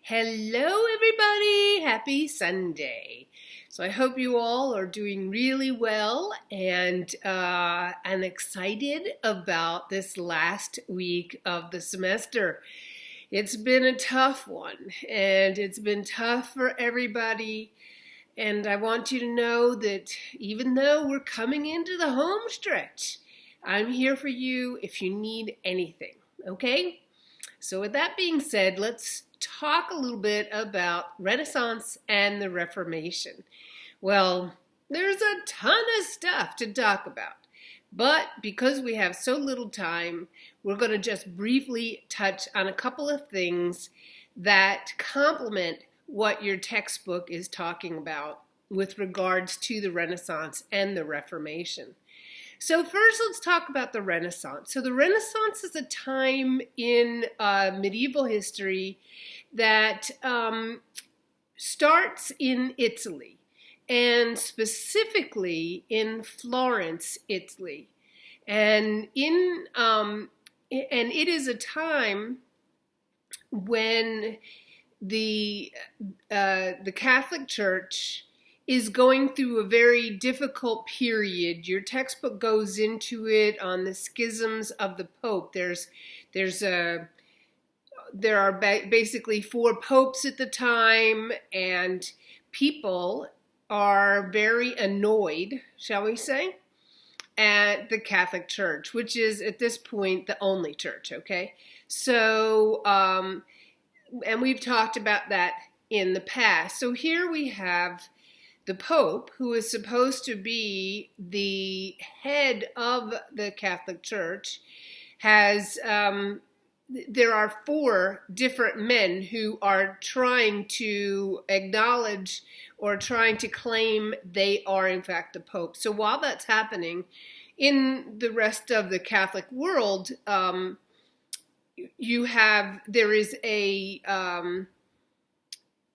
Hello, everybody. Happy Sunday. So I hope you all are doing really well, and I'm excited about this last week of the semester. It's been a tough one, and it's been tough for everybody. And I want you to know that even though we're coming into the home stretch, I'm here for you if you need anything, okay? So with that being said, let's talk a little bit about Renaissance and the Reformation. Well, there's a ton of stuff to talk about, but because we have so little time, we're going to just briefly touch on a couple of things that complement what your textbook is talking about with regards to the Renaissance and the Reformation. So first, let's talk about the Renaissance. So the Renaissance is a time in medieval history that starts in Italy, and specifically in Florence, Italy. And it is a time when the Catholic Church is going through a very difficult period. Your textbook goes into it on the schisms of the Pope. There are basically 4 popes at the time, and people are very annoyed, shall we say, at the Catholic Church, which is at this point the only church, okay? So, and we've talked about that in the past. So here we have the Pope, who is supposed to be the head of the Catholic Church, there are 4 different men who are trying to acknowledge or trying to claim they are in fact the Pope. So while that's happening in the rest of the Catholic world,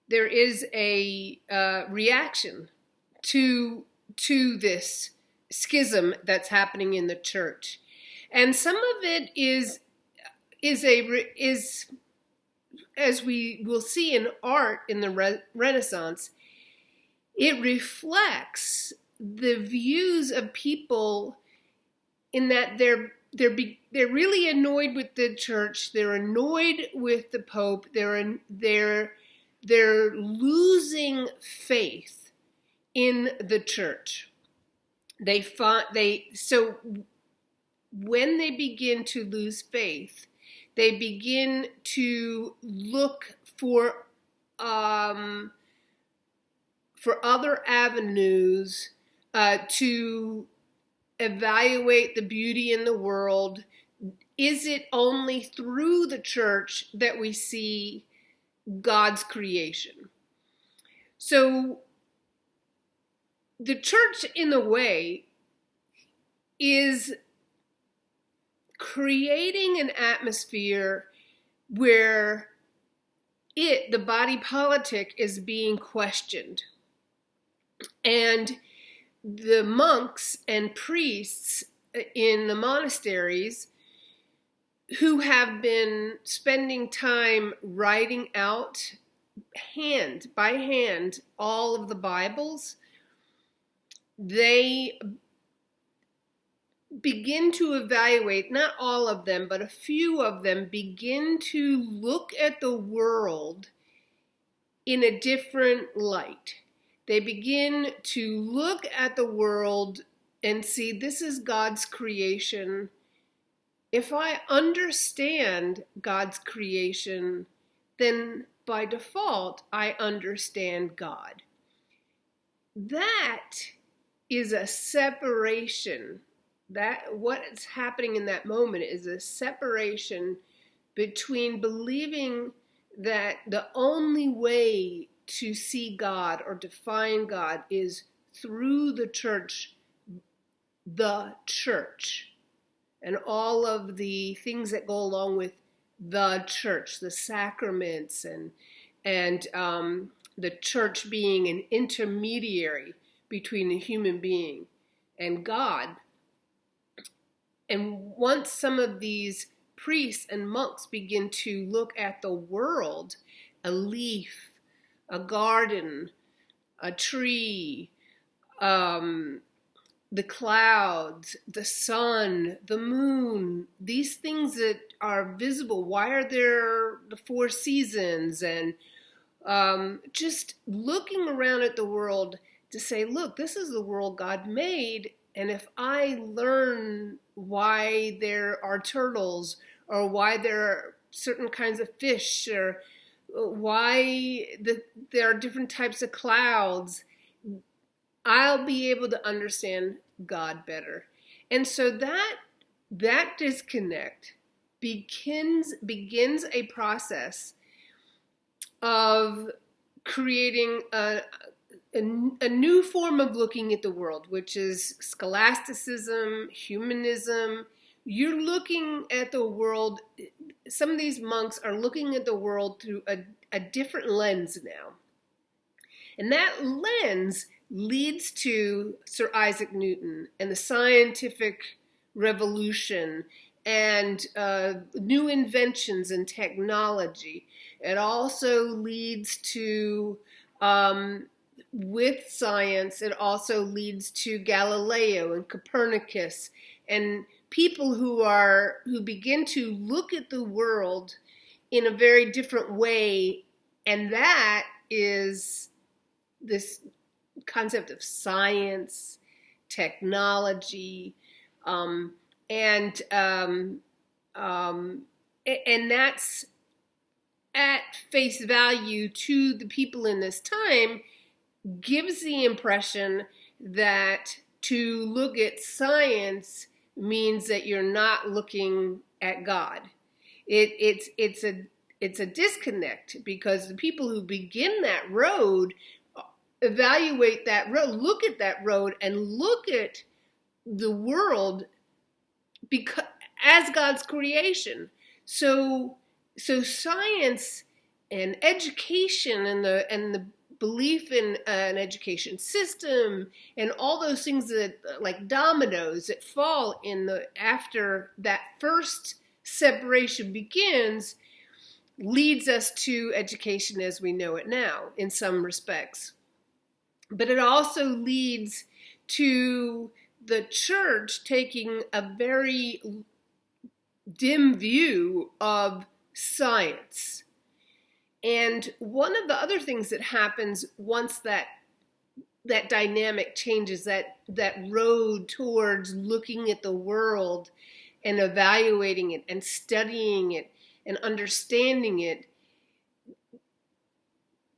there is a reaction to this schism that's happening in the church, and some of it is as we will see in art in the Renaissance. It reflects the views of people in that they're really annoyed with the church. They're annoyed with the Pope. They're losing faith in the church. So when they begin to lose faith, they begin to look for other avenues to evaluate the beauty in the world. Is it only through the church that we see God's creation? So the church, in a way, is creating an atmosphere where the body politic is being questioned. And the monks and priests in the monasteries, who have been spending time writing out hand by hand all of the Bibles, they begin to evaluate, not all of them, but a few of them begin to look at the world in a different light. They begin to look at the world and see, this is God's creation. If I understand God's creation, then by default, I understand God. That is a separation. What is happening in that moment is a separation between believing that the only way to see God or define God is through the church, and all of the things that go along with the church, the sacraments, and the church being an intermediary between a human being and God. And once some of these priests and monks begin to look at the world, a leaf, a garden, a tree, the clouds, the sun, the moon, these things that are visible. Why are there the four seasons? And just looking around at the world to say, look, this is the world God made. And if I learn why there are turtles, or why there are certain kinds of fish, or why there are different types of clouds, I'll be able to understand God better. And so that disconnect begins a process of creating a new form of looking at the world, which is scholasticism, humanism. You're looking at the world, some of these monks are looking at the world through a different lens now. And that lens leads to Sir Isaac Newton and the scientific revolution and new inventions in technology. It also leads to, with science, it also leads to Galileo and Copernicus and people who begin to look at the world in a very different way. And that is this concept of science, technology, and that's at face value to the people in this time, gives the impression that to look at science means that you're not looking at God. It's a disconnect, because the people who begin that road evaluate that road, look at that road, and look at the world because as God's creation. So science and education and the belief in an education system and all those things that, like dominoes, that fall after that first separation begins, leads us to education as we know it now in some respects. But it also leads to the church taking a very dim view of science. And one of the other things that happens once that dynamic changes, that road towards looking at the world and evaluating it and studying it and understanding it,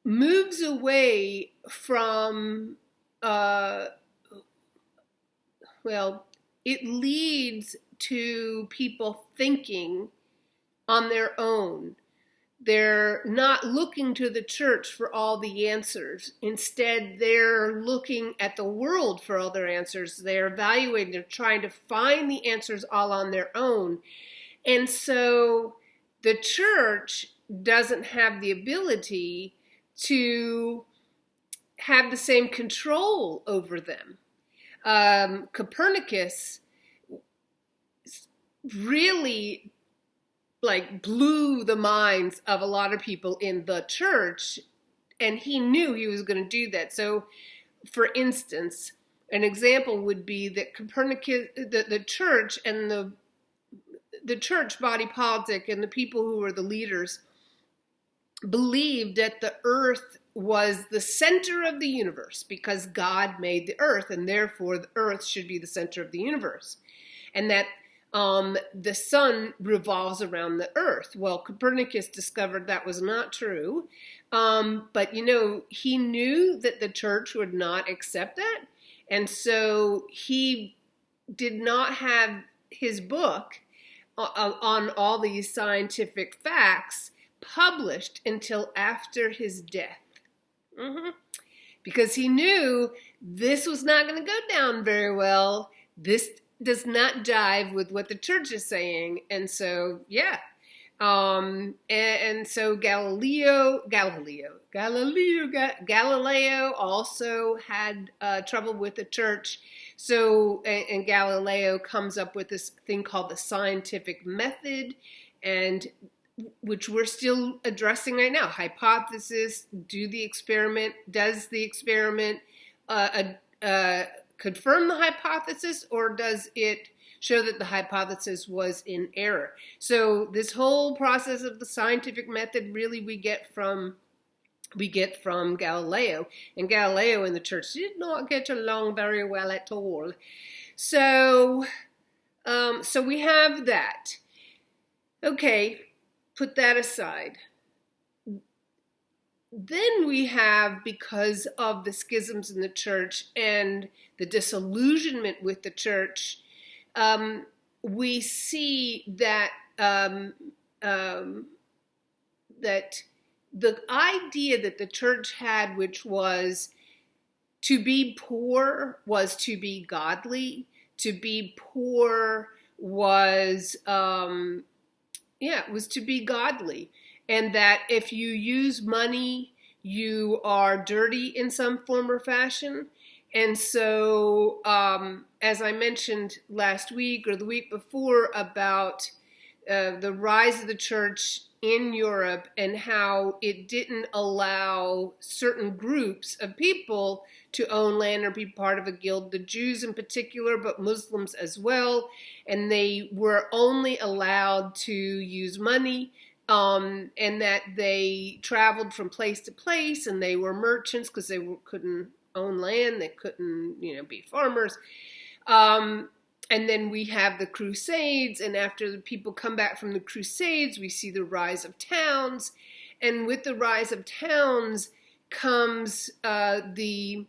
moves away from, it leads to people thinking on their own. They're not looking to the church for all the answers. Instead, they're looking at the world for all their answers. They're evaluating, they're trying to find the answers all on their own. And so the church doesn't have the ability to have the same control over them. Copernicus really blew the minds of a lot of people in the church, and he knew he was going to do that. So, for instance, an example would be that Copernicus, the church and the church body politic and the people who were the leaders believed that the earth was the center of the universe because God made the earth, and therefore the earth should be the center of the universe, and that the sun revolves around the earth. Well, Copernicus discovered that was not true, but he knew that the church would not accept that, and so he did not have his book on all these scientific facts published until after his death. Because he knew this was not going to go down very well. This does not jive with what the church is saying. And so, and so Galileo also had trouble with the church. So, and Galileo comes up with this thing called the scientific method, and which we're still addressing right now. Hypothesis, does the experiment confirm the hypothesis, or does it show that the hypothesis was in error? So this whole process of the scientific method really we get from Galileo, and Galileo and the church did not get along very well at all. So we have that. Okay, put that aside. Then we have, because of the schisms in the church and the disillusionment with the church, we see that that the idea that the church had, which was to be poor was to be godly, to be poor was was to be godly, and that if you use money, you are dirty in some form or fashion. And so, as I mentioned last week or the week before about the rise of the church in Europe and how it didn't allow certain groups of people to own land or be part of a guild, the Jews in particular, but Muslims as well, and they were only allowed to use money, and that they traveled from place to place, and they were merchants because they couldn't own land, they couldn't, be farmers. And then we have the Crusades, and after the people come back from the Crusades, we see the rise of towns. And with the rise of towns comes the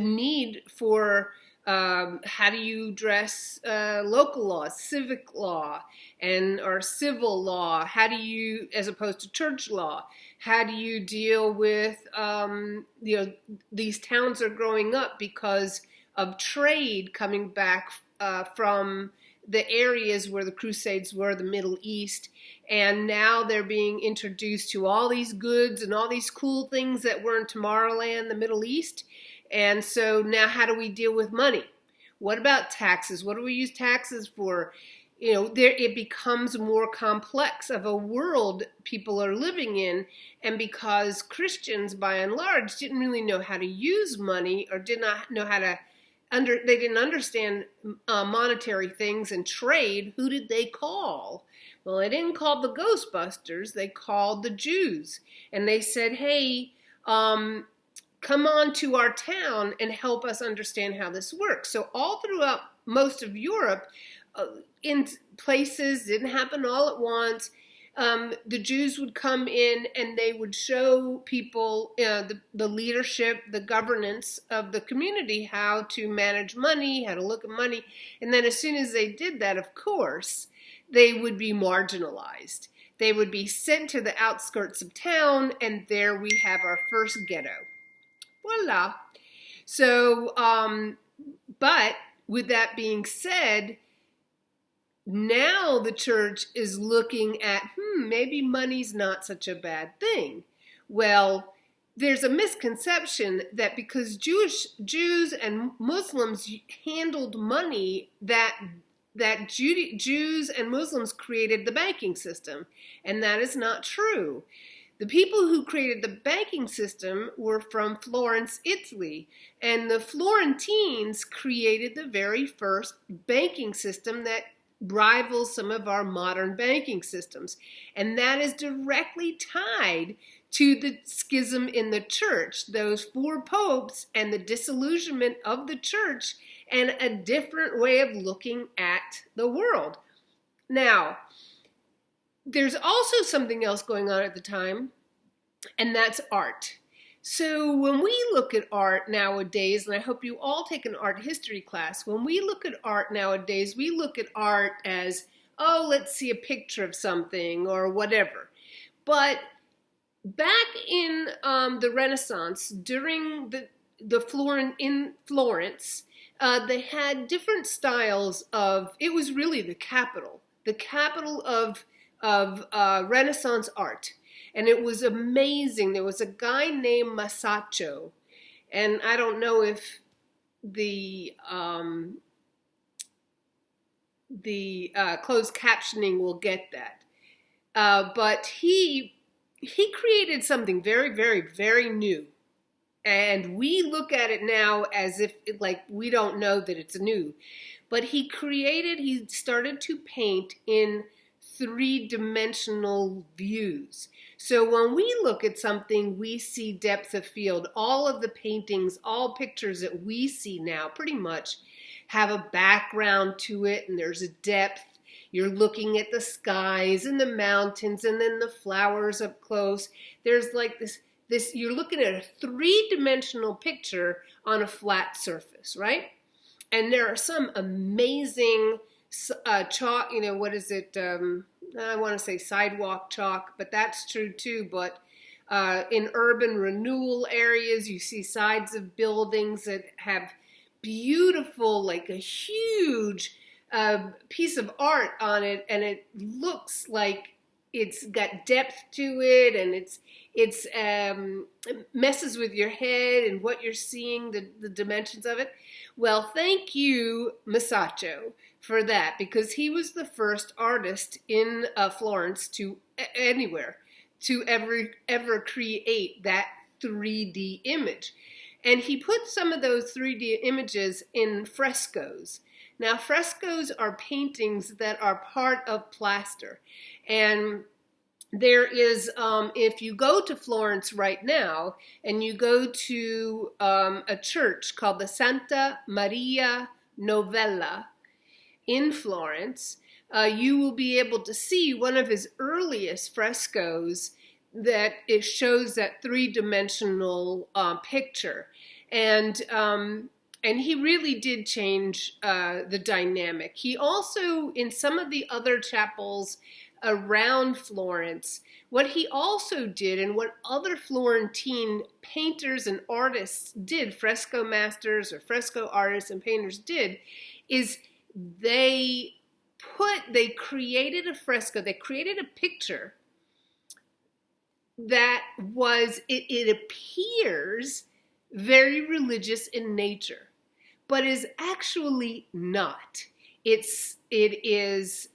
need for how do you address local law, civic law, or civil law? How do you, as opposed to church law, how do you deal with, these towns are growing up because of trade coming back from the areas where the Crusades were, the Middle East, and now they're being introduced to all these goods and all these cool things that were in Tomorrowland, the Middle East. And so now how do we deal with money? What about taxes? What do we use taxes for? It becomes more complex of a world people are living in, and because Christians, by and large, didn't really know how to use money, or did not know how to they didn't understand monetary things and trade, who did they call? Well, they didn't call the Ghostbusters, they called the Jews. And they said, hey, come on to our town and help us understand how this works. So all throughout most of Europe, in places, didn't happen all at once, the Jews would come in and they would show people the leadership, the governance of the community, how to manage money, how to look at money. And then as soon as they did that, of course, they would be marginalized. They would be sent to the outskirts of town, and there we have our first ghetto. Voila. So, but with that being said, now the church is looking at, maybe money's not such a bad thing. Well, there's a misconception that because Jews and Muslims handled money, that Jews and Muslims created the banking system, and that is not true. The people who created the banking system were from Florence, Italy, and the Florentines created the very first banking system that rivals some of our modern banking systems. And that is directly tied to the schism in the church, those 4 popes and the disillusionment of the church and a different way of looking at the world. Now, there's also something else going on at the time, and that's art. So when we look at art nowadays, and I hope you all take an art history class, when we look at art nowadays, we look at art as, let's see a picture of something or whatever. But back in the Renaissance, during in Florence, they had different styles of, it was really the capital of Renaissance art. And it was amazing. There was a guy named Masaccio. And I don't know if the closed captioning will get that. But he created something very, very, very new. And we look at it now as if like we don't know that it's new. But he started to paint in three-dimensional views. So when we look at something, we see depth of field. All of the paintings, all pictures that we see now pretty much have a background to it, and there's a depth. You're looking at the skies and the mountains and then the flowers up close. There's like this you're looking at a three-dimensional picture on a flat surface, right? And there are some amazing chalk, what is it? I want to say sidewalk chalk, but that's true too. But in urban renewal areas, you see sides of buildings that have beautiful, like a huge piece of art on it, and it looks like it's got depth to it, and it messes with your head and what you're seeing, the dimensions of it. Well, thank you, Masaccio, for that, because he was the first artist in Florence to ever create that 3D image. And he put some of those 3D images in frescoes. Now, frescoes are paintings that are part of plaster. And there is, if you go to Florence right now and you go to a church called the Santa Maria Novella in Florence, you will be able to see one of his earliest frescoes that it shows that three-dimensional picture. And he really did change the dynamic. He also, in some of the other chapels around Florence, what he also did, and what other Florentine painters and artists did, fresco masters or fresco artists and painters did, is they created a fresco, they created a picture that was, it appears very religious in nature, but is actually not. It is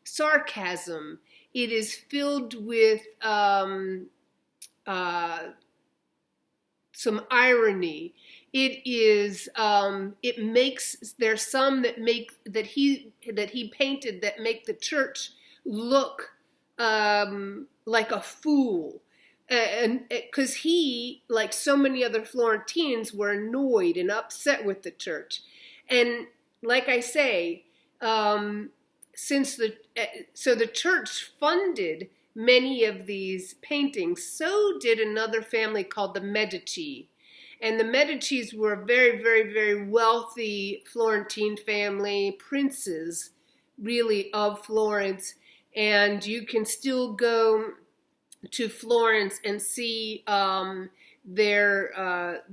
sarcasm. It is filled with some irony. There's some that he painted that make the church look like a fool. And because he, like so many other Florentines, were annoyed and upset with the church. And like I say, so the church funded many of these paintings. So did another family called the Medici. And the Medicis were a very, very, very wealthy Florentine family, princes, really, of Florence. And you can still go to Florence and see their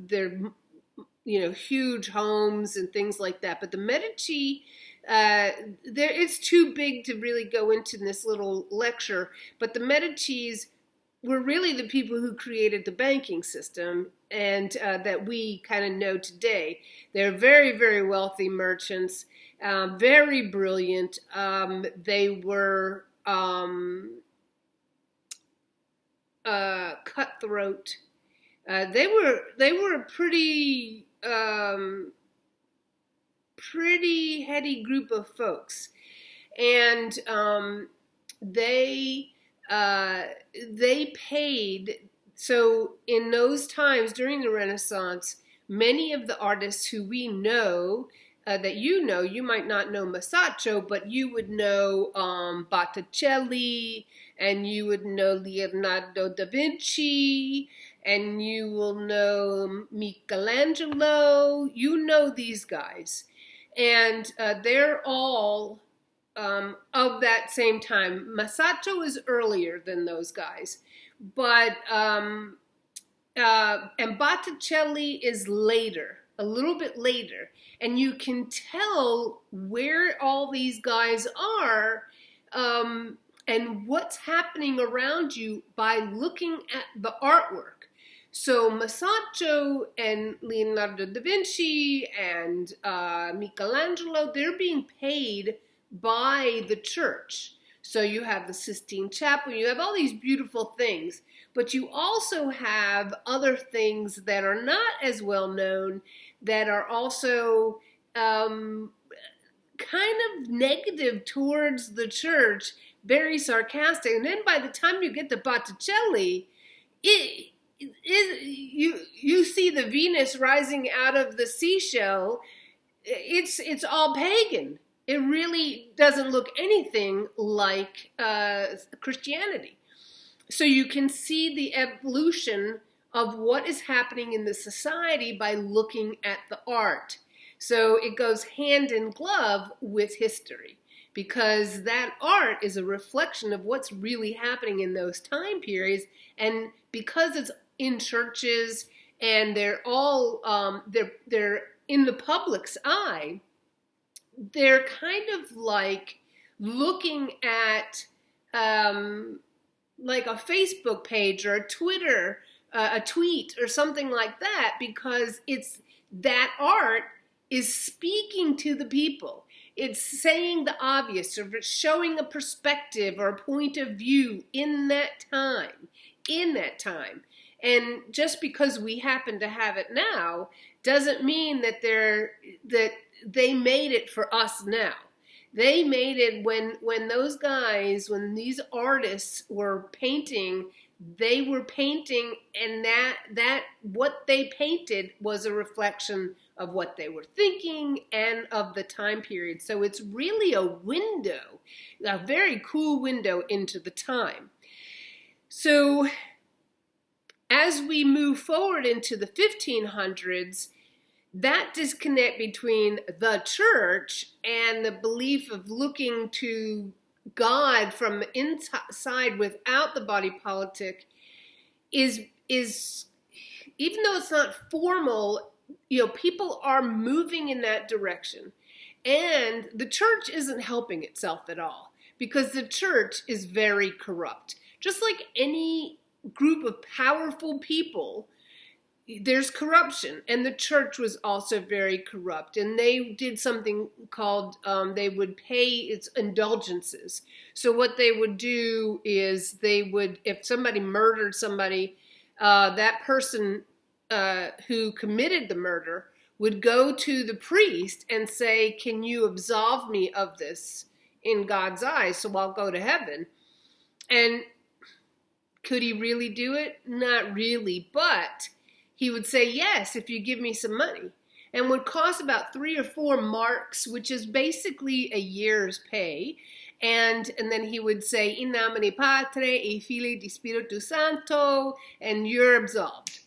huge homes and things like that. But the Medici, it's too big to really go into this little lecture. But the Medicis were really the people who created the banking system, and that we kind of know today. They're very, very wealthy merchants, very brilliant. They were cutthroat. They were a pretty heady group of folks, and they paid. So in those times during the Renaissance, many of the artists who we know, that you might not know Masaccio, but you would know Botticelli, and you would know Leonardo da Vinci, and you will know Michelangelo. You know these guys. And they're all of that same time. Masaccio is earlier than those guys. But, and Botticelli is later, a little bit later. And you can tell where all these guys are and what's happening around you by looking at the artwork. So Masaccio and Leonardo da Vinci and Michelangelo, they're being paid by the church. So you have the Sistine Chapel, you have all these beautiful things, but you also have other things that are not as well known that are also kind of negative towards the church, very sarcastic. And then by the time you get to Botticelli, you see the Venus rising out of the seashell. It's all pagan. It really doesn't look anything like Christianity. So you can see the evolution of what is happening in the society by looking at the art. So it goes hand in glove with history, because that art is a reflection of what's really happening in those time periods. And because it's in churches and they're all they're in the public's eye, they're kind of like looking at like a Facebook page or a Twitter, a tweet or something like that, because it's that art is speaking to the people. It's saying the obvious, or it's showing a perspective or a point of view in that time. And just because we happen to have it now doesn't mean that they made it for us now. They made it when those guys, when these artists were painting, they were painting, and that what they painted was a reflection of what they were thinking and of the time period. So it's really a window, a very cool window into the time. So as we move forward into the 1500s, that disconnect between the church and the belief of looking to God from inside without the body politic is even though it's not formal, people are moving in that direction. And the church isn't helping itself at all, because the church is very corrupt. Just like any group of powerful people, there's corruption, and the church was also very corrupt. And they did something called, they would pay its indulgences. So what they would do is if somebody murdered somebody, that person who committed the murder would go to the priest and say, can you absolve me of this in God's eyes so I'll go to heaven? And could he really do it? Not really, but he would say, yes, if you give me some money. And would cost about 3 or 4 marks, which is basically a year's pay. And then he would say, in nomine Patre et Filii et Spiritus Sancto, and you're absolved.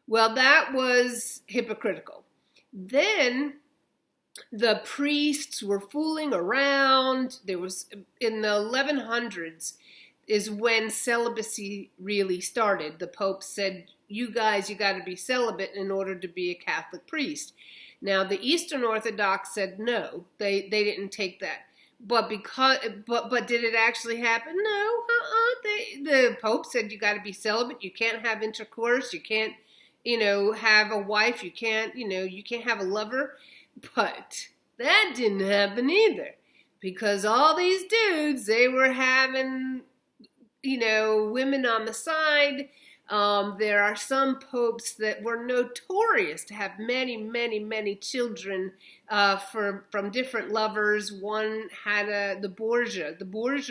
Well, that was hypocritical. Then the priests were fooling around. There was, in the 1100s, is when celibacy really started. The Pope said, you guys, you got to be celibate in order to be a Catholic priest. Now, the Eastern Orthodox said no, they didn't take that. But did it actually happen? No, the Pope said you got to be celibate. You can't have intercourse. You can't, have a wife. You can't have a lover. But that didn't happen either, because all these dudes, they were having, women on the side. There are some popes that were notorious to have many, many, many children from different lovers. One had the Borgia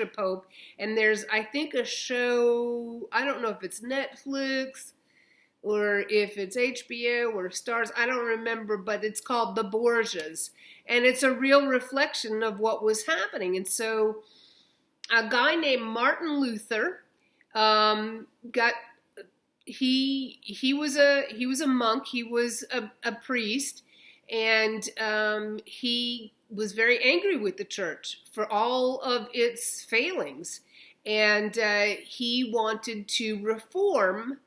Pope, and there's, I think, a show, I don't know if it's Netflix or if it's HBO or Stars, I don't remember, but it's called The Borgias, and it's a real reflection of what was happening. And so a guy named Martin Luther he was a monk, he was a priest, and he was very angry with the church for all of its failings, and he wanted to reform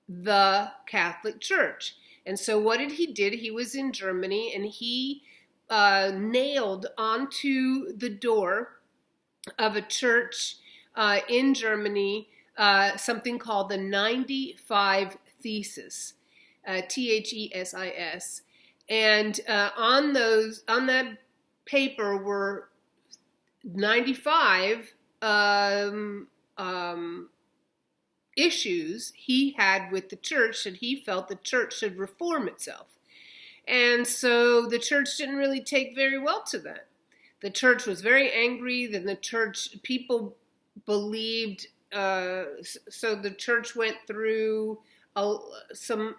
the Catholic Church. And so what did? He was in Germany, and he nailed onto the door of a church in Germany something called the 95 Thesis, Thesis. And on that paper were 95 issues he had with the church that he felt the church should reform itself. And so the church didn't really take very well to that. The church was very angry. Then the church, people believed, so the church went through some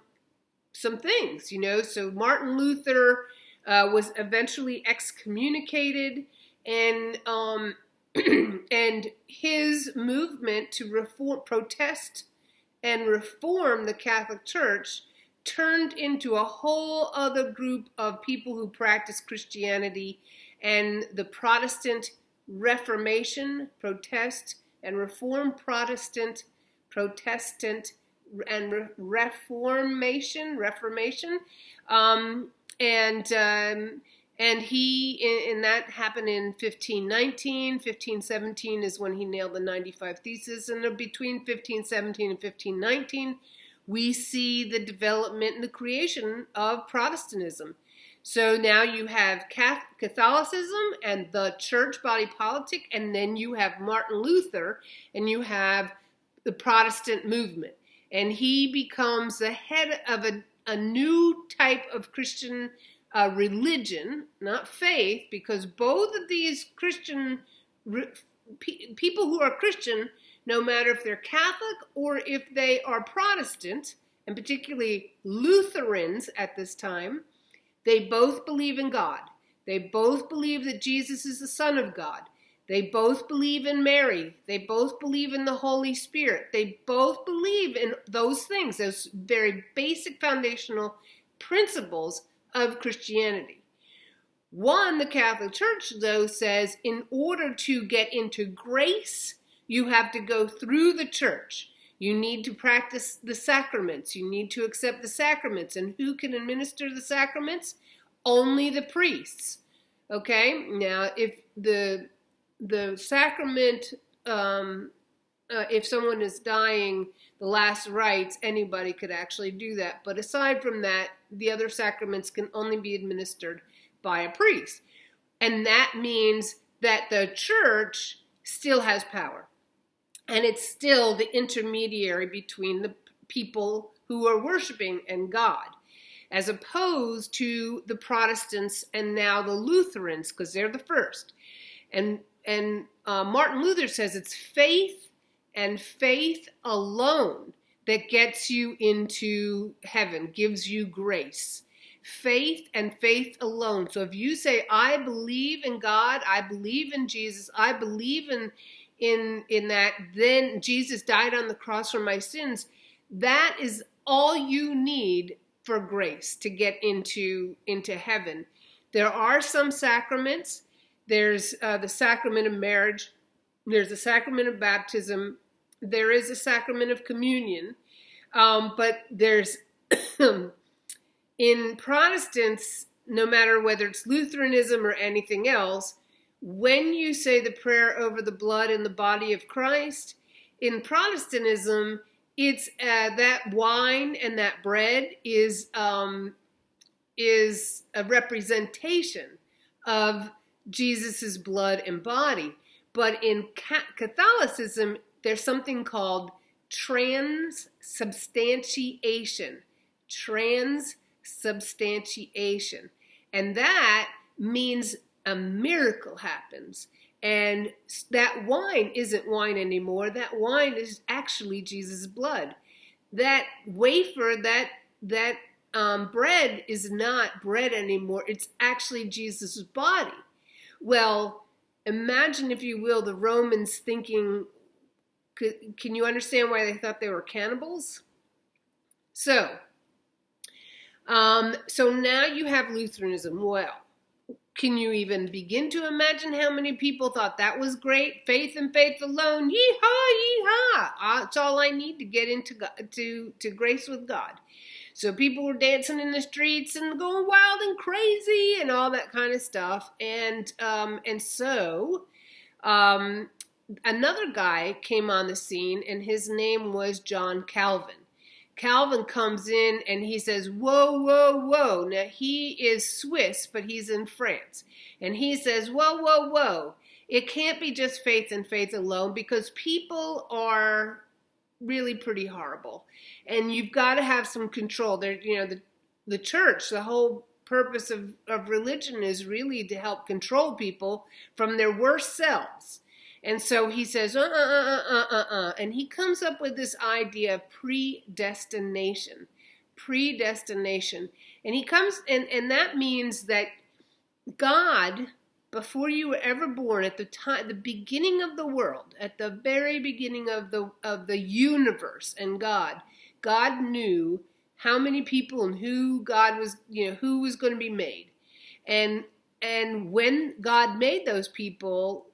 things, So Martin Luther was eventually excommunicated, and and his movement to protest and reform the Catholic Church turned into a whole other group of people who practiced Christianity, and the Protestant Reformation, protest and reform, Protestant and Reformation, and he, and that happened in 1519. 1517 is when he nailed the 95 Theses, and between 1517 and 1519, we see the development and the creation of Protestantism. So now you have Catholicism and the church body politic, and then you have Martin Luther, and you have the Protestant movement. And he becomes the head of a new type of Christian religion, not faith, because both of these Christian people who are Christian, no matter if they're Catholic or if they are Protestant, and particularly Lutherans at this time, they both believe in God. They both believe that Jesus is the Son of God. They both believe in Mary. They both believe in the Holy Spirit. They both believe in those things, those very basic foundational principles of Christianity. One, the Catholic Church, though, says in order to get into grace, you have to go through the church. You need to practice the sacraments. You need to accept the sacraments. And who can administer the sacraments? Only the priests. Okay? Now, if the sacrament, if someone is dying, the last rites, anybody could actually do that. But aside from that, the other sacraments can only be administered by a priest. And that means that the church still has power. And it's still the intermediary between the people who are worshiping and God, as opposed to the Protestants and now the Lutherans, because they're the first. And Martin Luther says it's faith and faith alone that gets you into heaven, gives you grace. Faith and faith alone. So if you say, I believe in God, I believe in Jesus, I believe in that, then Jesus died on the cross for my sins, that is all you need for grace to get into heaven. There are some sacraments. There's the sacrament of marriage. There's a sacrament of baptism. There is a sacrament of communion. But there's, in Protestants, no matter whether it's Lutheranism or anything else, when you say the prayer over the blood and the body of Christ, in Protestantism, it's that wine and that bread is a representation of Jesus's blood and body. But in Catholicism, there's something called transubstantiation. Transubstantiation. And that means a miracle happens. And that wine isn't wine anymore. That wine is actually Jesus' blood. That wafer, that bread is not bread anymore. It's actually Jesus' body. Well, imagine, if you will, the Romans thinking, can you understand why they thought they were cannibals? So now you have Lutheranism. Well, can you even begin to imagine how many people thought that was great? Faith and faith alone. Yee-haw, yee-haw. It's all I need to get into to grace with God. So people were dancing in the streets and going wild and crazy and all that kind of stuff. And so another guy came on the scene, and his name was John Calvin. Calvin comes in and he says, whoa, whoa, whoa. Now, he is Swiss, but he's in France. And he says, whoa, whoa, whoa. It can't be just faith and faith alone, because people are really pretty horrible. And you've got to have some control. There, the church, the whole purpose of religion is really to help control people from their worst selves. And so he says, and he comes up with this idea of predestination. And he comes, and that means that God, before you were ever born, at the beginning of the world, at the very beginning of the universe and God knew how many people and who God was, who was going to be made. And when God made those people,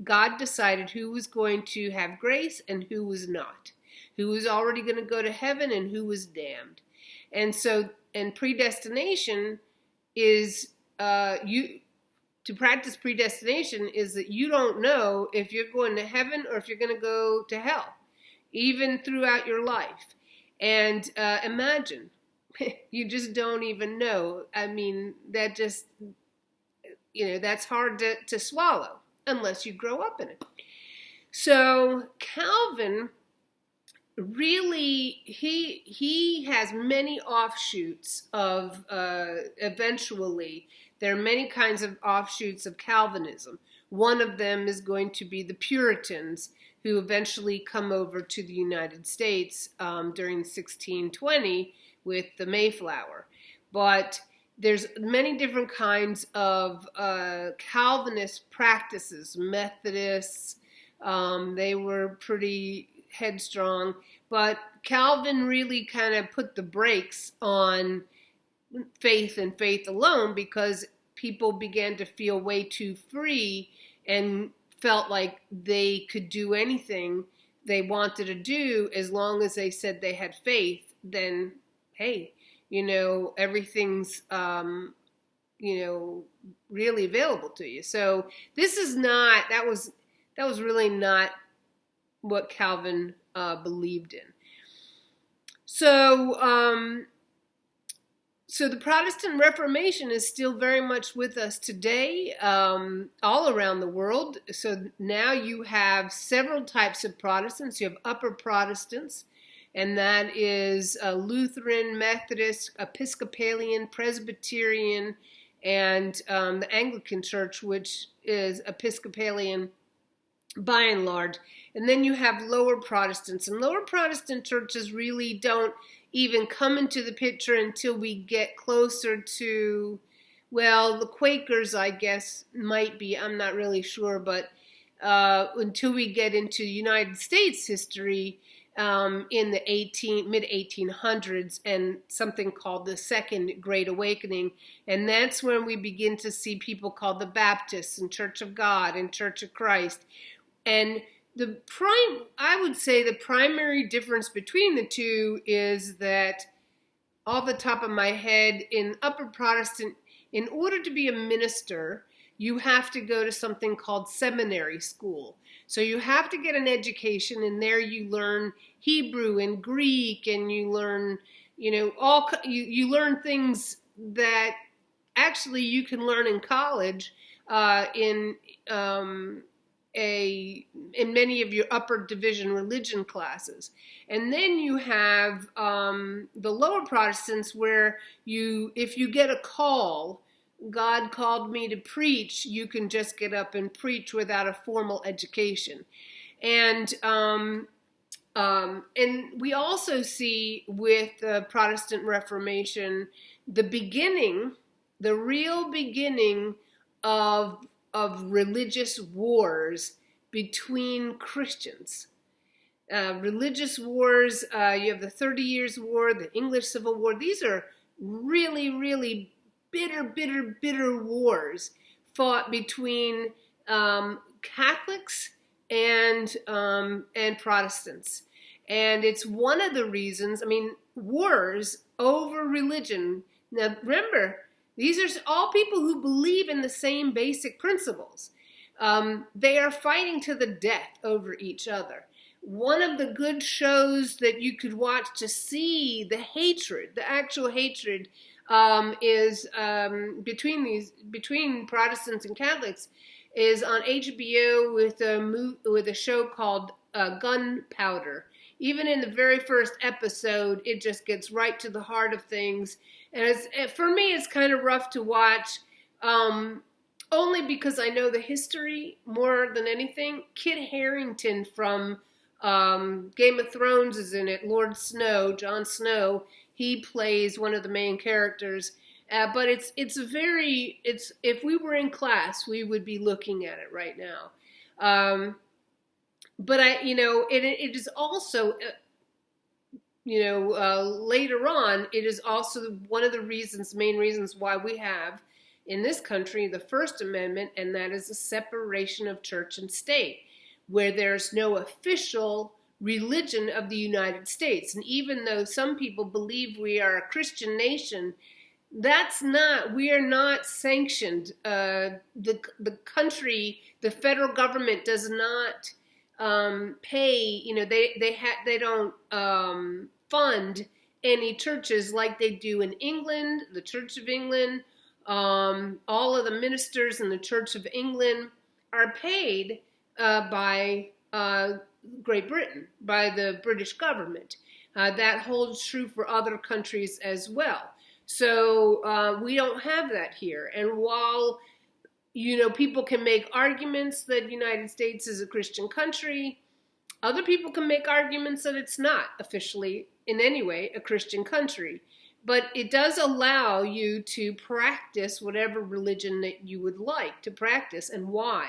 God decided who was going to have grace and who was not, who was already going to go to heaven and who was damned. And so, and predestination is, to practice predestination is that you don't know if you're going to heaven or if you're going to go to hell, even throughout your life. And imagine, you just don't even know. I mean, that just, that's hard to swallow unless you grow up in it. So Calvin really, he has many offshoots of, eventually, there are many kinds of offshoots of Calvinism. One of them is going to be the Puritans, who eventually come over to the United States during 1620 with the Mayflower. But there's many different kinds of Calvinist practices. Methodists, they were pretty headstrong, but Calvin really kind of put the brakes on faith and faith alone, because people began to feel way too free and felt like they could do anything they wanted to do as long as they said they had faith. Then, hey, everything's, really available to you. So this is not, that was really not what Calvin believed in. So the Protestant Reformation is still very much with us today, all around the world. So now you have several types of Protestants. You have upper Protestants, and that is Lutheran, Methodist, Episcopalian, Presbyterian, and the Anglican Church, which is Episcopalian by and large. And then you have lower Protestants, and lower Protestant churches really don't even come into the picture until we get closer to, well, the Quakers, I guess, might be, I'm not really sure, but until we get into United States history in the mid-1800s and something called the Second Great Awakening. And that's when we begin to see people called the Baptists and Church of God and Church of Christ. And I would say the primary difference between the two is that, off the top of my head, in upper Protestant, in order to be a minister, you have to go to something called seminary school. So you have to get an education, and there you learn Hebrew and Greek, and you learn, you learn things that actually you can learn in college in many of your upper division religion classes. And then you have the lower Protestants, where if you get a call, God called me to preach, you can just get up and preach without a formal education. And we also see with the Protestant Reformation the real beginning of religious wars between Christians. Religious wars, you have the 30 Years' War, the English Civil War. These are really, really bitter wars fought between Catholics and Protestants. And it's one of the reasons, wars over religion. Now remember, these are all people who believe in the same basic principles. They are fighting to the death over each other. One of the good shows that you could watch to see the hatred, the actual hatred, is between Protestants and Catholics, is on HBO with a show called Gunpowder. Even in the very first episode, it just gets right to the heart of things. And for me, it's kind of rough to watch, only because I know the history more than anything. Kit Harington from Game of Thrones is in it. Lord Snow, Jon Snow, he plays one of the main characters. But it's if we were in class, we would be looking at it right now. But it is also, later on, it is also one of the main reasons why we have in this country the First Amendment, and that is the separation of church and state, where there's no official religion of the United States. And even though some people believe we are a Christian nation, we are not sanctioned. The country, the federal government does not pay, they don't fund any churches like they do in England, the Church of England. All of the ministers in the Church of England are paid by Great Britain, by the British government. That holds true for other countries as well. So we don't have that here. And while people can make arguments that the United States is a Christian country, other people can make arguments that it's not officially in any way a Christian country. But it does allow you to practice whatever religion that you would like to practice, and why.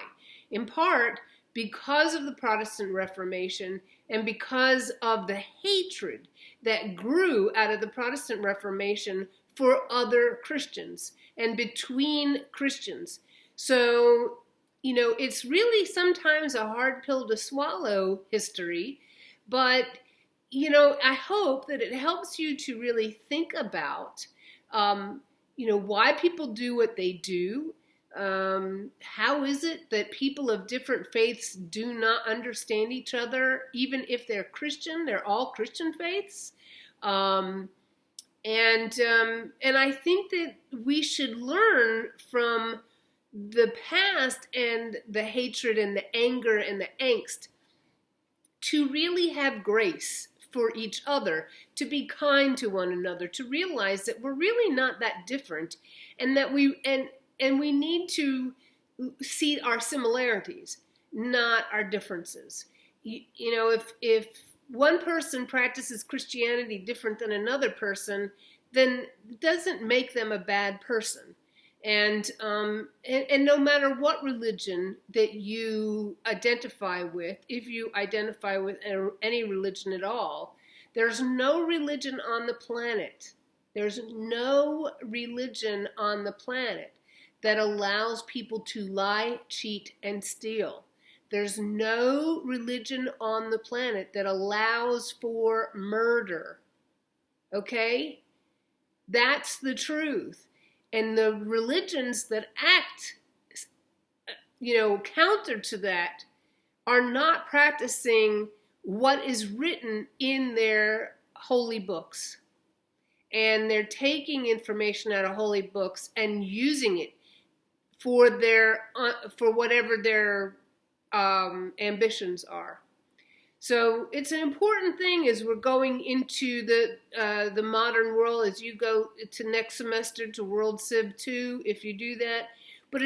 In part, because of the Protestant Reformation and because of the hatred that grew out of the Protestant Reformation for other Christians and between Christians. So, it's really sometimes a hard pill to swallow, history, but, I hope that it helps you to really think about, why people do what they do. How is it that people of different faiths do not understand each other, even if they're Christian? They're all Christian faiths. And I think that we should learn from the past and the hatred and the anger and the angst to really have grace for each other, to be kind to one another, to realize that we're really not that different, and that we need to see our similarities, not our differences. If one person practices Christianity different than another person, then it doesn't make them a bad person. And no matter what religion that you identify with, if you identify with any religion at all, there's no religion on the planet. There's no religion on the planet that allows people to lie, cheat, and steal. There's no religion on the planet that allows for murder. Okay? That's the truth. And the religions that act, counter to that are not practicing what is written in their holy books. And they're taking information out of holy books and using it for whatever their ambitions are. So it's an important thing as we're going into the modern world, as you go to next semester to World Civ 2, if you do that. But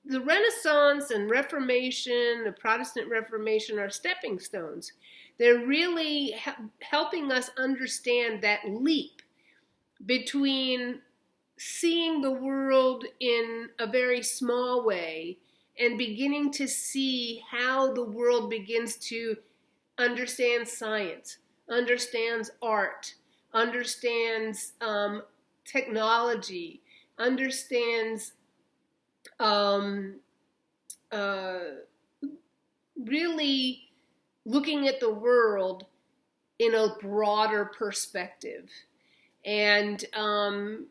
the Renaissance and Reformation, the Protestant Reformation, are stepping stones. They're really helping us understand that leap between seeing the world in a very small way and beginning to see how the world begins to understand science, understands art, understands technology, understands really looking at the world in a broader perspective. And, and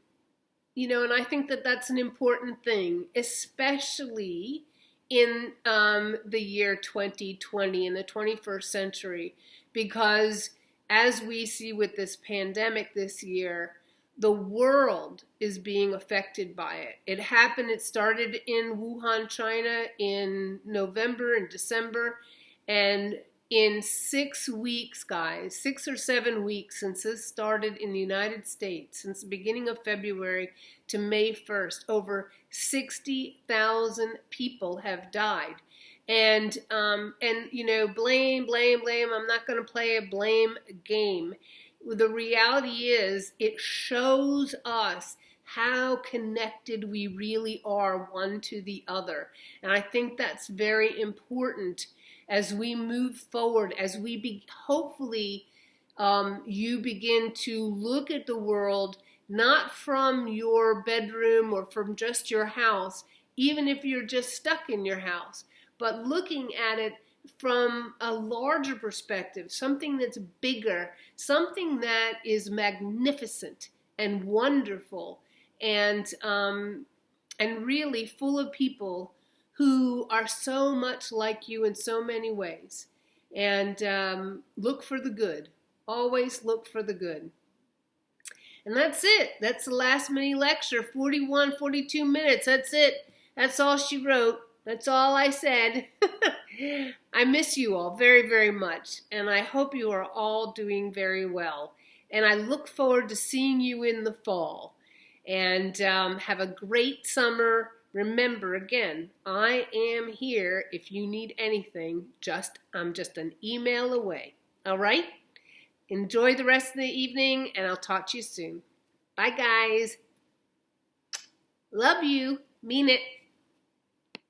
I think that that's an important thing, especially in the year 2020, in the 21st century, because as we see with this pandemic this year, the world is being affected by it. It started in Wuhan, China in November and December, and in 6 weeks, guys, 6 or 7 weeks since this started in the United States, since the beginning of February to May 1st, over 60,000 people have died. And you know, blame. I'm not going to play a blame game. The reality is, it shows us how connected we really are one to the other. And I think that's very important as we move forward, as we hopefully you begin to look at the world not from your bedroom or from just your house, even if you're just stuck in your house, but looking at it from a larger perspective, something that's bigger, something that is magnificent and wonderful, and really full of people who are so much like you in so many ways. And look for the good. Always look for the good. And that's it. That's the last mini lecture, 42 minutes. That's it. That's all she wrote. That's all I said. I miss you all very, very much. And I hope you are all doing very well. And I look forward to seeing you in the fall. And have a great summer. Remember, again, I am here if you need anything. I'm just an email away. All right? Enjoy the rest of the evening, and I'll talk to you soon. Bye, guys. Love you. Mean it.